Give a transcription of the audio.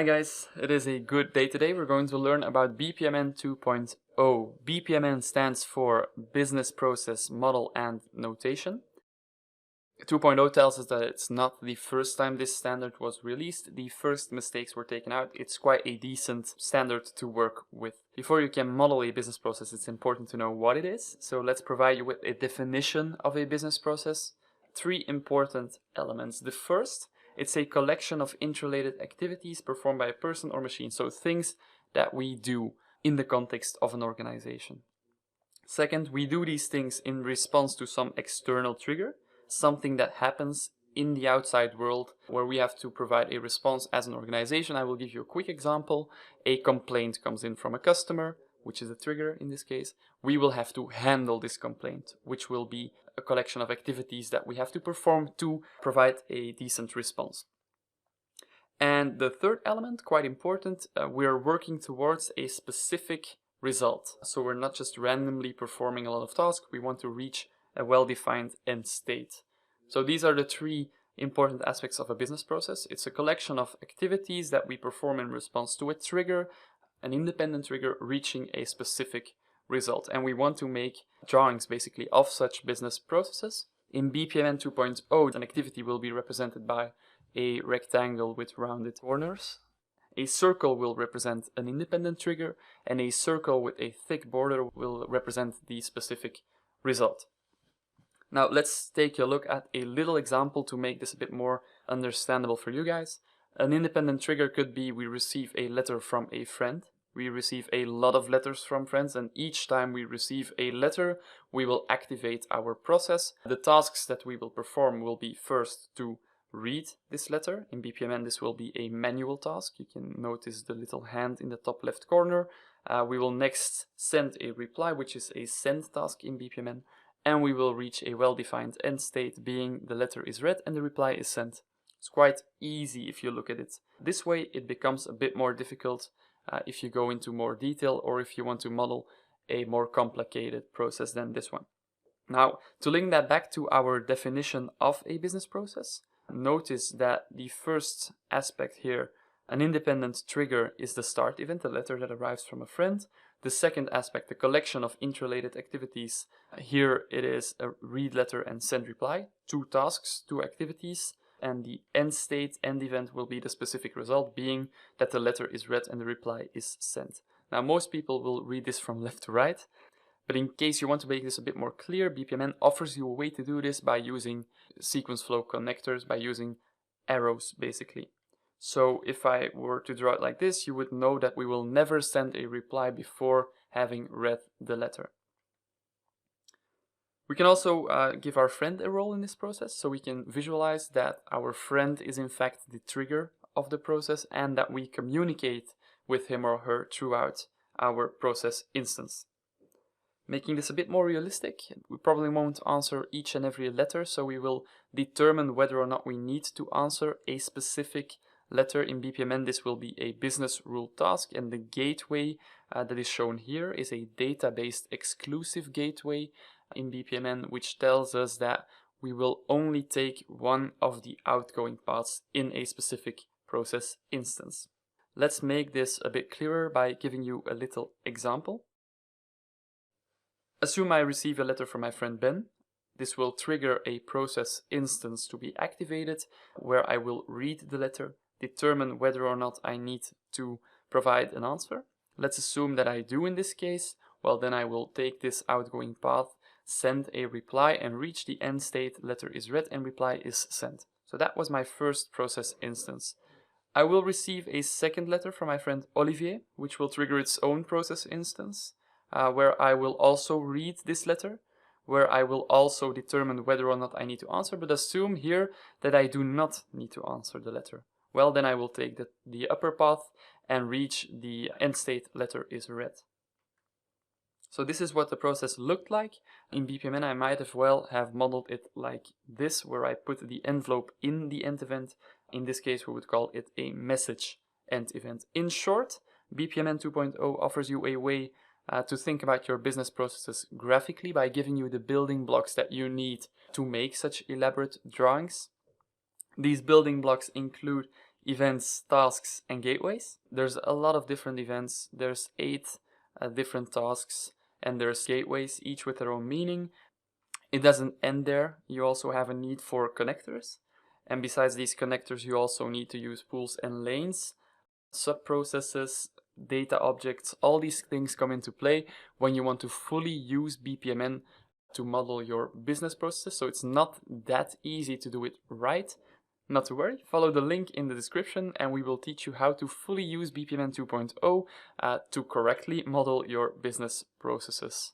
Hi guys, it is a good day today. We're going to learn about BPMN 2.0. BPMN stands for Business Process Model and Notation. 2.0 tells us that it's not the first time this standard was released. The first mistakes were taken out. It's quite a decent standard to work with. Before you can model a business process, it's important to know what it is. So let's provide you with a definition of a business process. Three important elements. The first, it's a collection of interrelated activities performed by a person or machine. So things that we do in the context of an organization. Second, we do these things in response to some external trigger, something that happens in the outside world where we have to provide a response as an organization. I will give you a quick example. A complaint comes in from a customer, which is a trigger in this case. We will have to handle this complaint, which will be a collection of activities that we have to perform to provide a decent response. And the third element, quite important, we're working towards a specific result. So we're not just randomly performing a lot of tasks, we want to reach a well-defined end state. So these are the three important aspects of a business process. It's a collection of activities that we perform in response to a trigger, an independent trigger reaching a specific result. And we want to make drawings basically of such business processes. In BPMN 2.0, an activity will be represented by a rectangle with rounded corners. A circle will represent an independent trigger, and a circle with a thick border will represent the specific result. Now let's take a look at a little example to make this a bit more understandable for you guys. An independent trigger could be we receive a letter from a friend. We receive a lot of letters from friends, and each time we receive a letter, we will activate our process. The tasks that we will perform will be first to read this letter. In BPMN, this will be a manual task. You can notice the little hand in the top left corner. We will next send a reply, which is a send task in BPMN, and we will reach a well-defined end state, being the letter is read and the reply is sent. It's quite easy if you look at it this way. It becomes a bit more difficult if you go into more detail or if you want to model a more complicated process than this one. Now, to link that back to our definition of a business process, notice that the first aspect here, an independent trigger, is the start event, a letter that arrives from a friend. The second aspect, the collection of interrelated activities, here it is a read letter and send reply, two tasks, two activities. And the end state, end event, will be the specific result, being that the letter is read and the reply is sent. Now, most people will read this from left to right, but in case you want to make this a bit more clear, BPMN offers you a way to do this by using sequence flow connectors, by using arrows, basically. So if I were to draw it like this, you would know that we will never send a reply before having read the letter. We can also give our friend a role in this process, so we can visualize that our friend is in fact the trigger of the process and that we communicate with him or her throughout our process instance. Making this a bit more realistic, we probably won't answer each and every letter, so we will determine whether or not we need to answer a specific letter. In BPMN, this will be a business rule task, and the gateway that is shown here is a data-based exclusive gateway in BPMN, which tells us that we will only take one of the outgoing paths in a specific process instance. Let's make this a bit clearer by giving you a little example. Assume I receive a letter from my friend Ben. This will trigger a process instance to be activated, where I will read the letter, determine whether or not I need to provide an answer. Let's assume that I do in this case. Well, then I will take this outgoing path, send a reply, and reach the end state, letter is read and reply is sent. So that was my first process instance. I will receive a second letter from my friend Olivier, which will trigger its own process instance, where I will also read this letter, where I will also determine whether or not I need to answer, but assume here that I do not need to answer the letter. Well, then I will take the upper path and reach the end state, letter is read. So this is what the process looked like. In BPMN, I might as well have modeled it like this, where I put the envelope in the end event. In this case, we would call it a message end event. In short, BPMN 2.0 offers you a way to think about your business processes graphically by giving you the building blocks that you need to make such elaborate drawings. These building blocks include events, tasks, and gateways. There's a lot of different events. There's 8 different tasks, and there's gateways, each with their own meaning. It doesn't end there. You also have a need for connectors. And besides these connectors, you also need to use pools and lanes, subprocesses, data objects. All these things come into play when you want to fully use BPMN to model your business processes. So it's not that easy to do it right. Not to worry, follow the link in the description and we will teach you how to fully use BPMN 2.0 to correctly model your business processes.